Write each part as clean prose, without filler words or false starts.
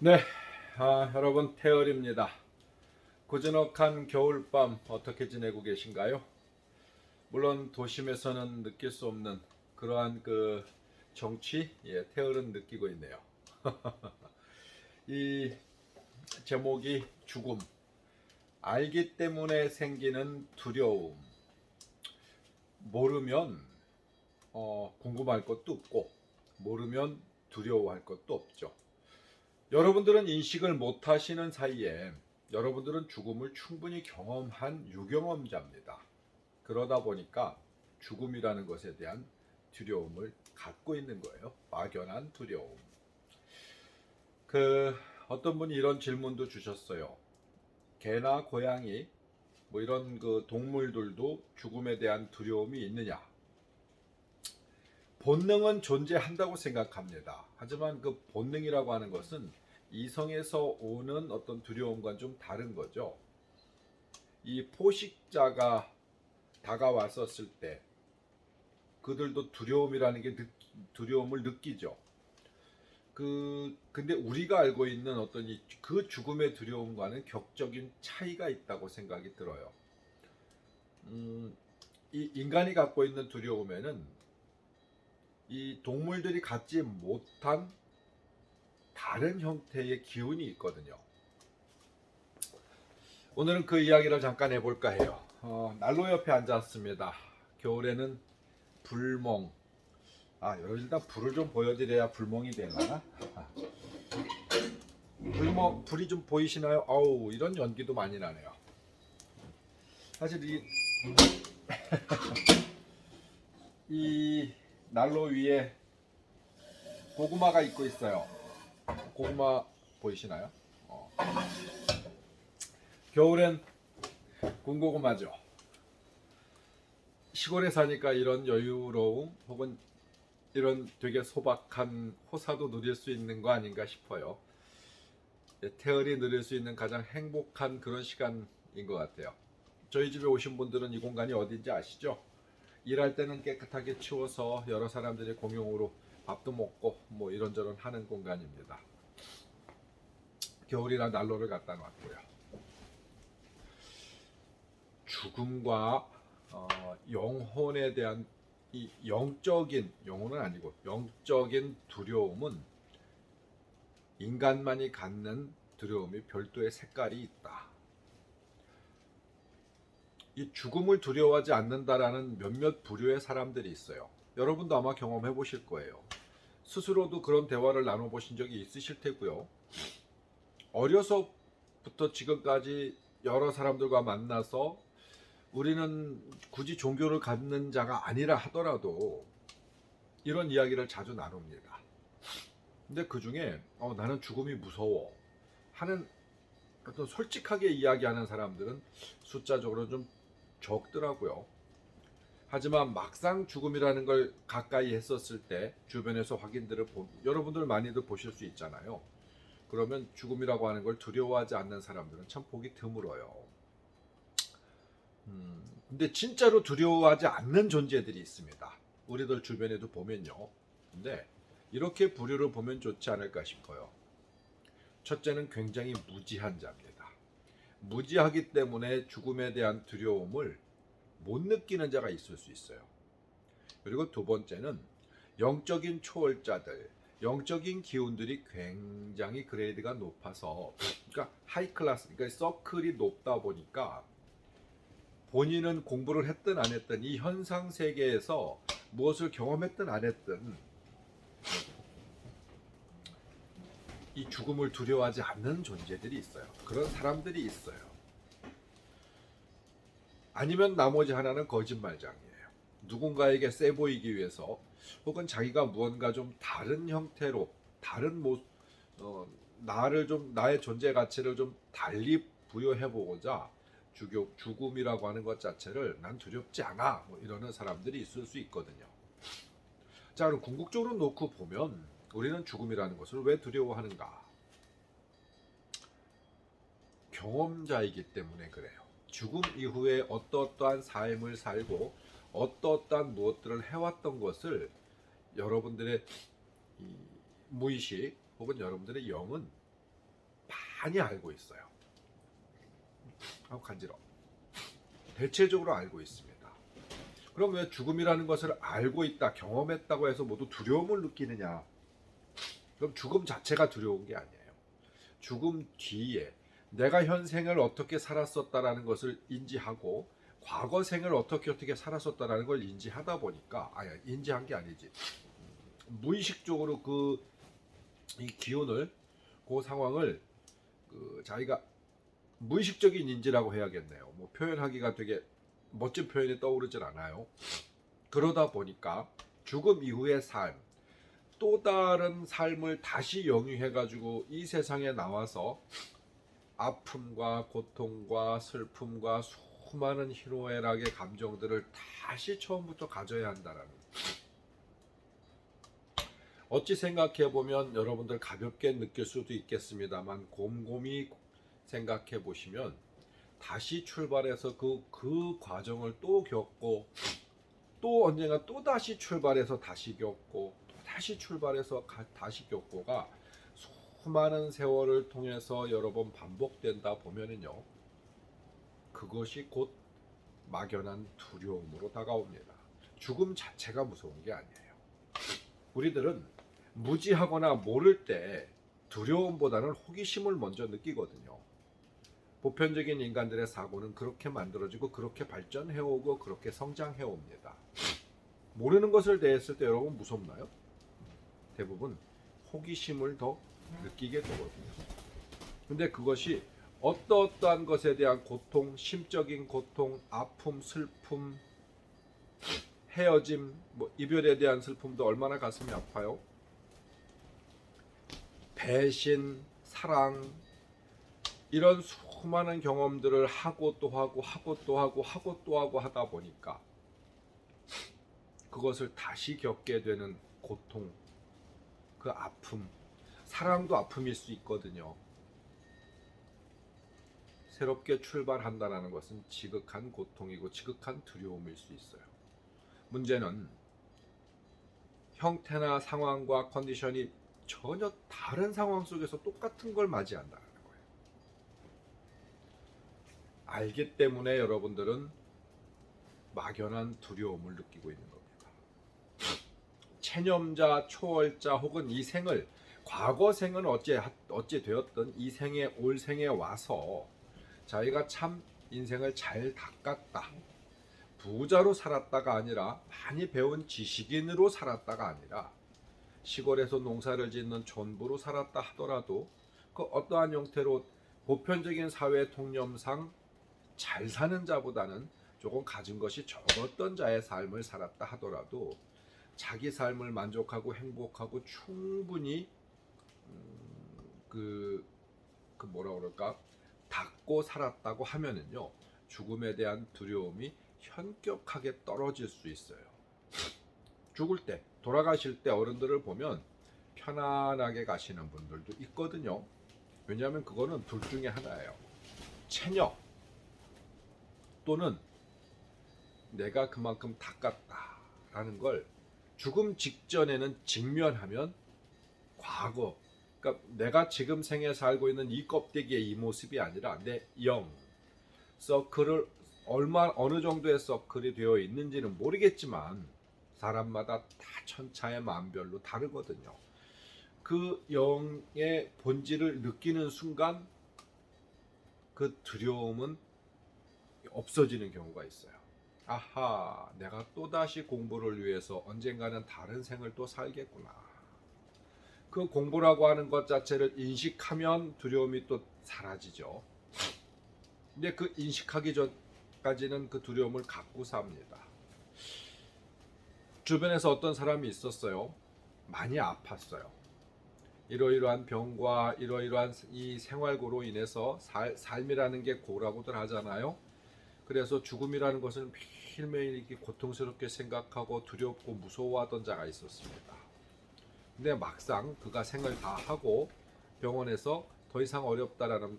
네, 여러분 태열입니다. 고즈넉한 겨울밤 어떻게 지내고 계신가요? 물론 도심에서는 느낄 수 없는 그러한 그 정취, 태열은 느끼고 있네요. 이 제목이 죽음, 알기 때문에 생기는 두려움, 모르면 궁금할 것도 없고 모르면 두려워할 것도 없죠. 여러분들은 인식을 못 하시는 사이에 여러분들은 죽음을 충분히 경험한 유경험자입니다. 그러다 보니까 죽음이라는 것에 대한 두려움을 갖고 있는 거예요. 막연한 두려움. 어떤 분이 이런 질문도 주셨어요. 개나 고양이 뭐 이런 그 동물들도 죽음에 대한 두려움이 있느냐? 본능은 존재한다고 생각합니다. 하지만 그 본능이라고 하는 것은 이성에서 오는 어떤 두려움과 좀 다른 거죠. 이 포식자가 다가왔었을 때 그들도 두려움을 느끼죠. 근데 우리가 알고 있는 어떤 그 죽음의 두려움과는 격적인 차이가 있다고 생각이 들어요. 이 인간이 갖고 있는 두려움에는 이 동물들이 갖지 못한 다른 형태의 기운이 있거든요. 오늘은 그 이야기를 잠깐 해볼까 해요. 난로 옆에 앉았습니다. 겨울에는 불멍. 여러분 일단 불을 좀 보여드려야 불멍이 되나? 불이 좀 보이시나요? 아우, 이런 연기도 많이 나네요. 사실 이 난로 위에 고구마가 있고 있어요. 고구마 보이시나요? 겨울엔 군고구마죠. 시골에 사니까 이런 여유로움 혹은 이런 되게 소박한 호사도 누릴 수 있는 거 아닌가 싶어요. 태열이 누릴 수 있는 가장 행복한 그런 시간인 것 같아요. 저희 집에 오신 분들은 이 공간이 어딘지 아시죠? 일할 때는 깨끗하게 치워서 여러 사람들이 공용으로 밥도 먹고 뭐 이런저런 하는 공간입니다. 겨울이라 난로를 갖다 놨고요. 죽음과 영혼에 대한 이 영혼은 아니고 영적인 두려움은 인간만이 갖는 두려움이 별도의 색깔이 있다. 이 죽음을 두려워하지 않는다라는 몇몇 부류의 사람들이 있어요. 여러분도 아마 경험해 보실 거예요. 스스로도 그런 대화를 나눠보신 적이 있으실 테고요. 어려서부터 지금까지 여러 사람들과 만나서 우리는 굳이 종교를 갖는 자가 아니라 하더라도 이런 이야기를 자주 나눕니다. 근데 그 중에 나는 죽음이 무서워 하는 어떤 솔직하게 이야기하는 사람들은 숫자적으로 좀 적더라고요. 하지만 막상 죽음이라는 걸 가까이 했었을 때 주변에서 확인들을 여러분들 많이들 보실 수 있잖아요. 그러면 죽음이라고 하는 걸 두려워하지 않는 사람들은 참 보기 드물어요. 근데 진짜로 두려워하지 않는 존재들이 있습니다. 우리들 주변에도 보면요. 근데 이렇게 부류를 보면 좋지 않을까 싶어요. 첫째는 굉장히 무지한 자입니다. 무지하기 때문에 죽음에 대한 두려움을 못 느끼는 자가 있을 수 있어요. 그리고 두 번째는 영적인 초월자들, 영적인 기운들이 굉장히 그레이드가 높아서, 그러니까 하이 클래스, 그러니까 서클이 높다 보니까 본인은 공부를 했든 안 했든 이 현상 세계에서 무엇을 경험했든 안 했든 이 죽음을 두려워하지 않는 존재들이 있어요. 그런 사람들이 있어요. 아니면 나머지 하나는 거짓말장이에요. 누군가에게 세 보이기 위해서 혹은 자기가 무언가 좀 다른 형태로 다른 나의 존재 가치를 좀 달리 부여해 보고자 죽음이라고 하는 것 자체를 난 두렵지 않아 뭐 이러는 사람들이 있을 수 있거든요. 자, 그럼 궁극적으로 놓고 보면 우리는 죽음이라는 것을 왜 두려워하는가? 경험자이기 때문에 그래요. 죽음 이후에 어떠한 삶을 살고 어떠한 무엇들을 해왔던 것을 여러분들의 무의식 혹은 여러분들의 영은 많이 알고 있어요. 간지러. 대체적으로 알고 있습니다. 그럼 왜 죽음이라는 것을 알고 있다, 경험했다고 해서 모두 두려움을 느끼느냐? 그럼 죽음 자체가 두려운 게 아니에요. 죽음 뒤에 내가 현생을 어떻게 살았었다라는 것을 인지하고 과거 생을 어떻게 살았었다라는 걸 인지하다 보니까 인지한 게 아니지. 무의식적으로 이 기운을 그 상황을 자기가 무의식적인 인지라고 해야겠네요. 뭐 표현하기가 되게 멋진 표현이 떠오르질 않아요. 그러다 보니까 죽음 이후의 삶, 또 다른 삶을 다시 영위해가지고 이 세상에 나와서 아픔과 고통과 슬픔과 수많은 희노애락의 감정들을 다시 처음부터 가져야 한다라는. 어찌 생각해보면 여러분들 가볍게 느낄 수도 있겠습니다만 곰곰이 생각해보시면 다시 출발해서 그 과정을 또 겪고 또 언젠가 또 다시 출발해서 다시 겪고 또 다시 출발해서 다시 겪고가 수많은 세월을 통해서 여러 번 반복된다 보면은요, 그것이 곧 막연한 두려움으로 다가옵니다. 죽음 자체가 무서운 게 아니에요. 우리들은 무지하거나 모를 때 두려움보다는 호기심을 먼저 느끼거든요. 보편적인 인간들의 사고는 그렇게 만들어지고 그렇게 발전해오고 그렇게 성장해옵니다. 모르는 것을 대했을 때 여러분 무섭나요? 대부분 호기심을 더 느끼게 되거든요. 근데 그것이 어떠한 것에 대한 고통, 심적인 고통, 아픔, 슬픔, 헤어짐, 이별에 대한 슬픔도 얼마나 가슴이 아파요. 배신, 사랑, 이런 수많은 경험들을 하고 또 하고 하다 보니까 그것을 다시 겪게 되는 고통, 그 아픔, 사랑도 아픔일 수 있거든요. 새롭게 출발한다는 것은 지극한 고통이고 지극한 두려움일 수 있어요. 문제는 형태나 상황과 컨디션이 전혀 다른 상황 속에서 똑같은 걸 맞이한다는 거예요. 알기 때문에 여러분들은 막연한 두려움을 느끼고 있는 겁니다. 체념자, 초월자 혹은 이 생을, 과거 생은 어찌 되었든 이 생에 올 생에 와서 자기가 참 인생을 잘 닦았다, 부자로 살았다가 아니라 많이 배운 지식인으로 살았다가 아니라 시골에서 농사를 짓는 촌부로 살았다 하더라도 그 어떠한 형태로 보편적인 사회 통념상 잘 사는 자보다는 조금 가진 것이 적었던 자의 삶을 살았다 하더라도 자기 삶을 만족하고 행복하고 충분히 뭐라 그럴까, 닦고 살았다고 하면은요, 죽음에 대한 두려움이 현격하게 떨어질 수 있어요. 죽을 때, 돌아가실 때 어른들을 보면 편안하게 가시는 분들도 있거든요. 왜냐하면 그거는 둘 중에 하나예요. 체념 또는 내가 그만큼 닦았다라는 걸 죽음 직전에는 직면하면 과거, 그러니까 내가 지금 생에 살고 있는 이 껍데기의 이 모습이 아니라 내 영, 서클을 어느 정도의 서클이 되어 있는지는 모르겠지만 사람마다 다 천차만별로 다르거든요. 그 영의 본질을 느끼는 순간 그 두려움은 없어지는 경우가 있어요. 아하, 내가 또다시 공부를 위해서 언젠가는 다른 생을 또 살겠구나. 그 공부라고 하는 것 자체를 인식하면 두려움이 또 사라지죠. 근데 그 인식하기 전까지는 그 두려움을 갖고 삽니다. 주변에서 어떤 사람이 있었어요. 많이 아팠어요. 이러이러한 병과 이러이러한 이 생활고로 인해서 삶이라는 게 고라고들 하잖아요. 그래서 죽음이라는 것은 매일매일 이렇게 고통스럽게 생각하고 두렵고 무서워하던 자가 있었습니다. 근데 막상 그가 생을 다 하고 병원에서 더 이상 어렵다라는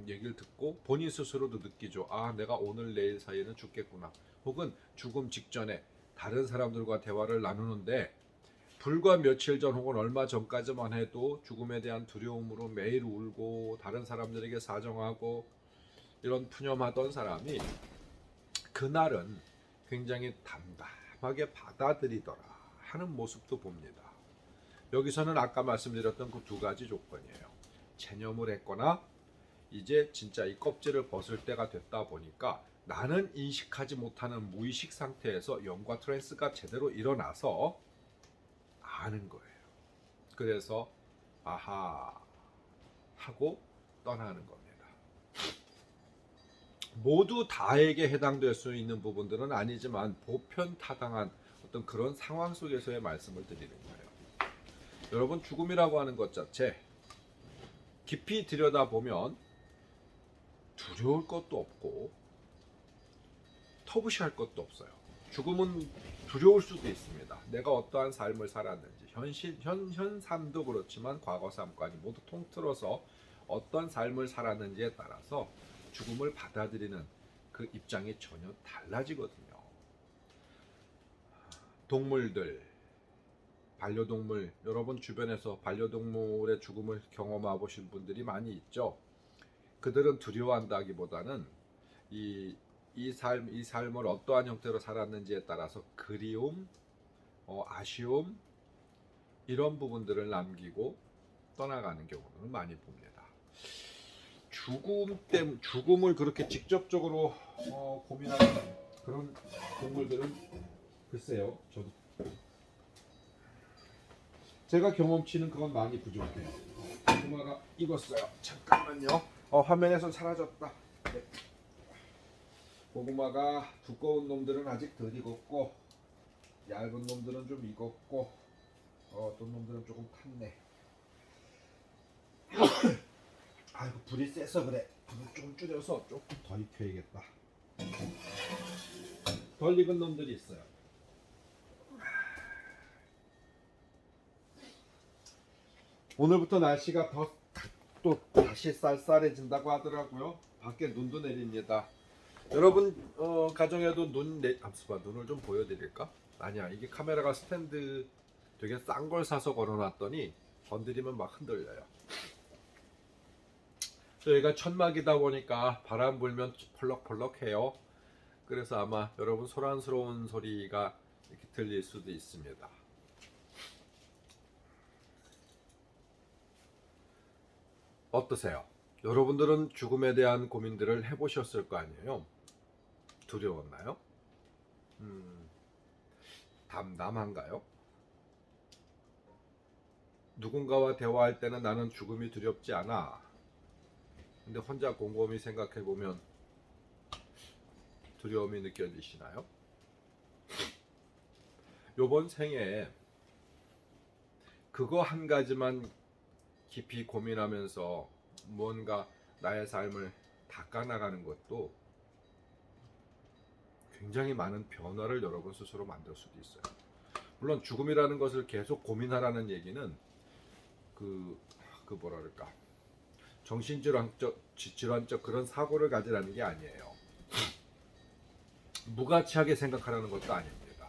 얘기를 듣고 본인 스스로도 느끼죠. 아, 내가 오늘 내일 사이에는 죽겠구나. 혹은 죽음 직전에 다른 사람들과 대화를 나누는데 불과 며칠 전 혹은 얼마 전까지만 해도 죽음에 대한 두려움으로 매일 울고 다른 사람들에게 사정하고 이런 푸념하던 사람이 그날은 굉장히 담담하게 받아들이더라 하는 모습도 봅니다. 여기서는 아까 말씀드렸던 그 두 가지 조건이에요. 체념을 했거나 이제 진짜 이 껍질을 벗을 때가 됐다 보니까 나는 인식하지 못하는 무의식 상태에서 영과 트랜스가 제대로 일어나서 아는 거예요. 그래서 아하 하고 떠나는 겁니다. 모두 다에게 해당될 수 있는 부분들은 아니지만 보편타당한 어떤 그런 상황 속에서의 말씀을 드리는 거예요. 여러분, 죽음이라고 하는 것 자체 깊이 들여다보면 두려울 것도 없고 터부시할 것도 없어요. 죽음은 두려울 수도 있습니다. 내가 어떠한 삶을 살았는지 현 삶도 그렇지만 과거 삶까지 모두 통틀어서 어떤 삶을 살았는지에 따라서 죽음을 받아들이는 그 입장이 전혀 달라지거든요. 동물들, 반려동물, 여러분 주변에서 반려동물의 죽음을 경험해 보신 분들이 많이 있죠. 그들은 두려워한다기보다는 이 삶을 어떠한 형태로 살았는지에 따라서 그리움, 아쉬움 이런 부분들을 남기고 떠나가는 경우는 많이 봅니다. 죽음을 그렇게 직접적으로 고민하는 그런 동물들은 글쎄요, 저도 제가 경험치는 그건 많이 부족해요. 고구마가 익었어요. 잠깐만요. 화면에서 사라졌다. 네. 고구마가 두꺼운 놈들은 아직 덜 익었고 얇은 놈들은 좀 익었고 어떤 놈들은 조금 탔네. 아이고, 불이 세서 그래. 불을 좀 줄여서 조금 더 익혀야겠다. 덜 익은 놈들이 있어요. 오늘부터 날씨가 또 다시 쌀쌀해진다고 하더라고요. 밖에 눈도 내립니다. 여러분 가정에도 눈을 좀 보여드릴까? 아니야, 이게 카메라가 스탠드 되게 싼 걸 사서 걸어놨더니 건드리면 막 흔들려요. 저희가 천막이다 보니까 바람 불면 펄럭펄럭해요. 그래서 아마 여러분 소란스러운 소리가 이렇게 들릴 수도 있습니다. 어떠세요? 여러분들은 죽음에 대한 고민들을 해보셨을 거 아니에요? 두려웠나요? 담담한가요? 누군가와 대화할 때는 나는 죽음이 두렵지 않아. 근데 혼자 곰곰이 생각해보면 두려움이 느껴지시나요? 요번 생에 그거 한 가지만 깊이 고민하면서 뭔가 나의 삶을 닦아나가는 것도 굉장히 많은 변화를 여러분 스스로 만들 수도 있어요. 물론 죽음이라는 것을 계속 고민하라는 얘기는 그 뭐랄까 정신질환적 그런 사고를 가지라는 게 아니에요. 무가치하게 생각하라는 것도 아닙니다.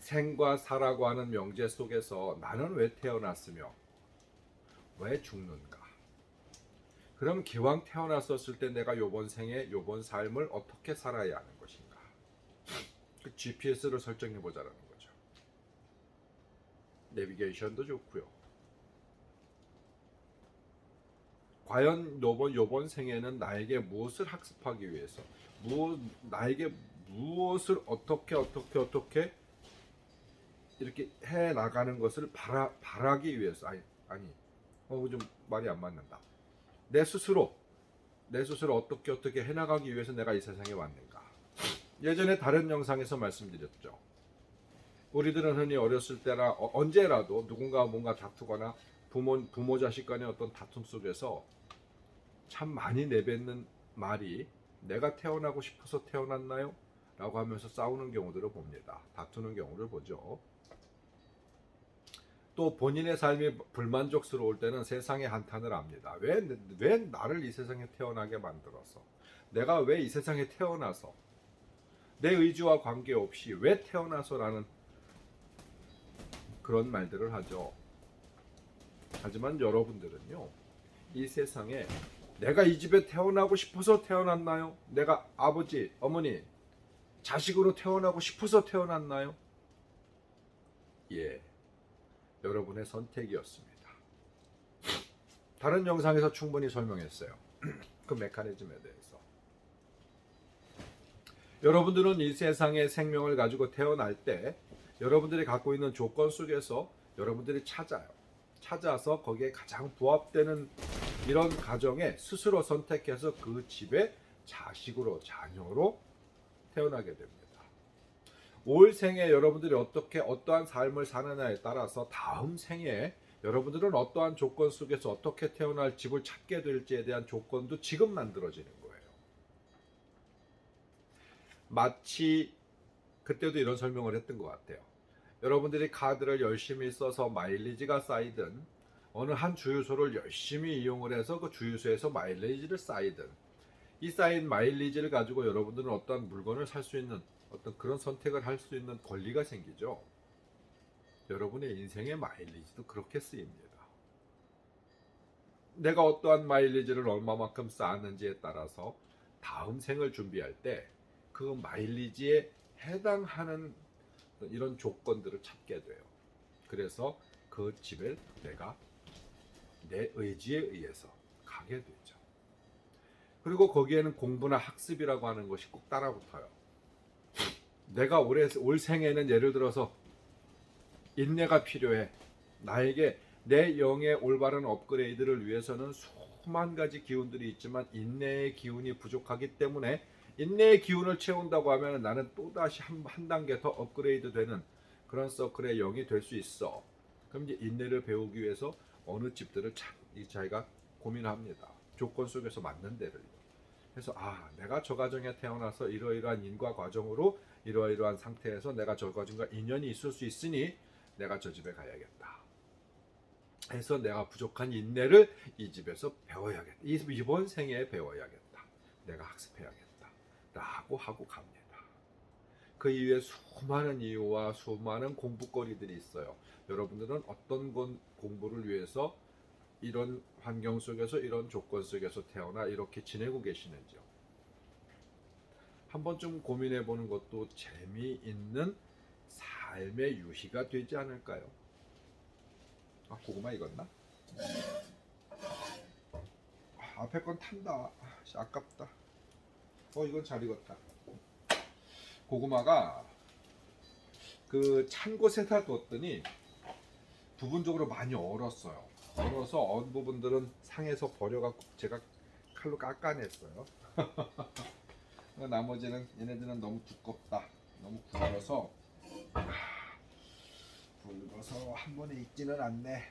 생과 사라고 하는 명제 속에서 나는 왜 태어났으며 왜 죽는가? 그럼 기왕 태어났었을 때 내가 요번 생에 요번 삶을 어떻게 살아야 하는 것인가? 그 GPS를 설정해 보자라는 거죠. 내비게이션도 좋고요. 과연 요번 생에는 나에게 무엇을 학습하기 위해서 나에게 무엇을 어떻게 이렇게 해 나가는 것을 바라기 위해서 좀 말이 안 맞는다. 내 스스로 어떻게 해 나가기 위해서 내가 이 세상에 왔는가? 예전에 다른 영상에서 말씀드렸죠. 우리들은 흔히 어렸을 때나 언제라도 누군가와 뭔가 다투거나 부모 자식 간의 어떤 다툼 속에서 참 많이 내뱉는 말이 내가 태어나고 싶어서 태어났나요? 라고 하면서 싸우는 경우들을 봅니다. 다투는 경우를 보죠. 또 본인의 삶이 불만족스러울 때는 세상에 한탄을 합니다. 왜 나를 이 세상에 태어나게 만들어서, 내가 왜 이 세상에 태어나서 내 의지와 관계없이 왜 태어나서라는 그런 말들을 하죠. 하지만 여러분들은요, 이 세상에 내가 이 집에 태어나고 싶어서 태어났나요? 내가 아버지, 어머니, 자식으로 태어나고 싶어서 태어났나요? 예, 여러분의 선택이었습니다. 다른 영상에서 충분히 설명했어요. 그 메커니즘에 대해서. 여러분들은 이 세상에 생명을 가지고 태어날 때 여러분들이 갖고 있는 조건 속에서 여러분들이 찾아서 거기에 가장 부합되는 이런 가정에 스스로 선택해서 그 집에 자식으로, 자녀로 태어나게 됩니다. 올 생에 여러분들이 어떠한 삶을 사느냐에 따라서 다음 생에 여러분들은 어떠한 조건 속에서 어떻게 태어날 집을 찾게 될지에 대한 조건도 지금 만들어지는 거예요. 마치 그때도 이런 설명을 했던 것 같아요. 여러분들이 카드를 열심히 써서 마일리지가 쌓이든 어느 한 주유소를 열심히 이용을 해서 그 주유소에서 마일리지를 쌓이든 이 쌓인 마일리지를 가지고 여러분들은 어떠한 물건을 살 수 있는 어떤 그런 선택을 할 수 있는 권리가 생기죠. 여러분의 인생의 마일리지도 그렇게 쓰입니다. 내가 어떠한 마일리지를 얼마만큼 쌓았는지에 따라서 다음 생을 준비할 때 그 마일리지에 해당하는 이런 조건들을 찾게 돼요. 그래서 그 집에 내가 내 의지에 의해서 가게 되죠. 그리고 거기에는 공부나 학습이라고 하는 것이 꼭 따라붙어요. 내가 올 생에는 예를 들어서 인내가 필요해. 나에게 내 영의 올바른 업그레이드를 위해서는 수만 가지 기운들이 있지만 인내의 기운이 부족하기 때문에 인내의 기운을 채운다고 하면 나는 또다시 한 단계 더 업그레이드 되는 그런 서클의 영이 될 수 있어. 그럼 이제 인내를 배우기 위해서 어느 집들을 자기가 고민합니다. 조건 속에서 맞는 데를. 그래서 내가 저 가정에 태어나서 이러이러한 인과 과정으로 이러이러한 상태에서 내가 저 가정과 인연이 있을 수 있으니 내가 저 집에 가야겠다. 해서 내가 부족한 인내를 이 집에서 배워야겠다. 이번 생에 배워야겠다. 내가 학습해야겠다. 라고 하고 갑니다. 그 이후에 수많은 이유와 수많은 공부거리들이 있어요. 여러분들은 어떤 공부를 위해서 이런 환경 속에서 이런 조건 속에서 태어나 이렇게 지내고 계시는지요. 한 번쯤 고민해 보는 것도 재미있는 삶의 유희가 되지 않을까요? 고구마 익었나? 앞에 건 탄다. 아깝다. 이건 잘 익었다. 고구마가 그 찬 곳에다 뒀더니 부분적으로 많이 얼었어요. 얼어서 언 부분들은 상에서 버려갖고 제가 칼로 깎아냈어요. 나머지는 얘네들은 너무 두껍다. 너무 굵어서 한 번에 익지는 않네.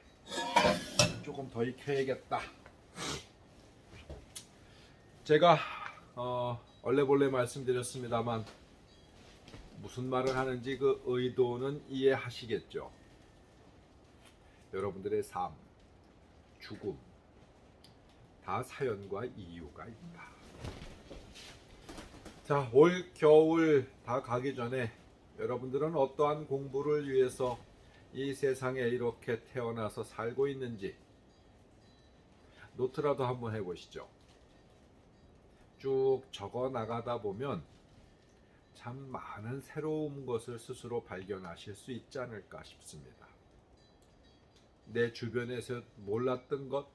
조금 더 익혀야겠다. 제가 얼레벌레 말씀드렸습니다만 무슨 말을 하는지 그 의도는 이해하시겠죠. 여러분들의 삶, 죽음 다 사연과 이유가 있다. 자, 올 겨울 다 가기 전에 여러분들은 어떠한 공부를 위해서 이 세상에 이렇게 태어나서 살고 있는지 노트라도 한번 해보시죠. 쭉 적어 나가다 보면 참 많은 새로운 것을 스스로 발견하실 수 있지 않을까 싶습니다. 내 주변에서 몰랐던 것,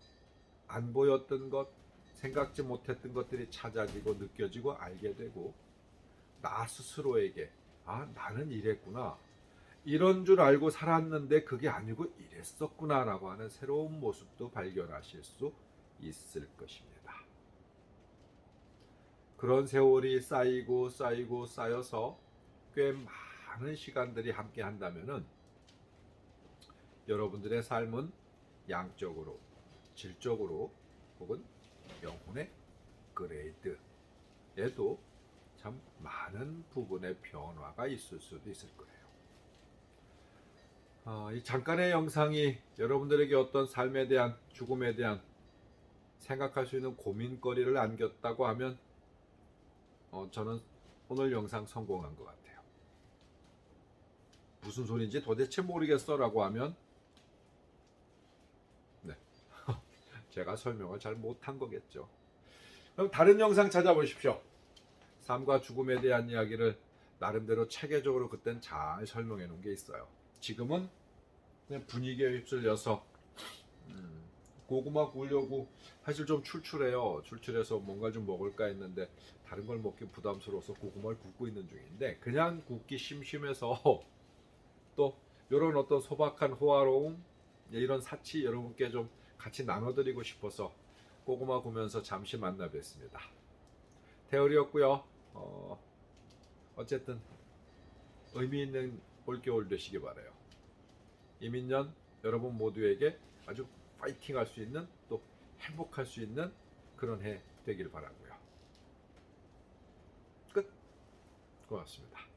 안 보였던 것, 생각지 못했던 것들이 찾아지고 느껴지고 알게 되고 나 스스로에게 나는 이랬구나. 이런 줄 알고 살았는데 그게 아니고 이랬었구나 라고 하는 새로운 모습도 발견하실 수 있을 것입니다. 그런 세월이 쌓여서 꽤 많은 시간들이 함께 한다면은 여러분들의 삶은 양적으로, 질적으로 혹은 영혼의 그레이드에도 참 많은 부분의 변화가 있을 수도 있을 거예요. 이 잠깐의 영상이 여러분들에게 어떤 삶에 대한, 죽음에 대한 생각할 수 있는 고민거리를 안겼다고 하면 저는 오늘 영상 성공한 것 같아요. 무슨 소리인지 도대체 모르겠어라고 하면 네. 제가 설명을 잘 못한 거겠죠. 그럼 다른 영상 찾아보십시오. 삶과 죽음에 대한 이야기를 나름대로 체계적으로 그땐 잘 설명해 놓은 게 있어요. 지금은 그냥 분위기에 휩쓸려서 고구마 구우려고 사실 좀 출출해요. 출출해서 뭔가 좀 먹을까 했는데 다른 걸 먹기 부담스러워서 고구마를 굽고 있는 중인데 그냥 굽기 심심해서 또 이런 어떤 소박한 호화로움 이런 사치 여러분께 좀 같이 나눠드리고 싶어서 고구마 구면서 잠시 만나 뵙습니다. 태열이었고요. 어쨌든 의미 있는 올겨울 되시기 바라요. 이민년 여러분 모두에게 아주 파이팅 할 수 있는 또 행복할 수 있는 그런 해 되길 바라고요. 끝. 고맙습니다.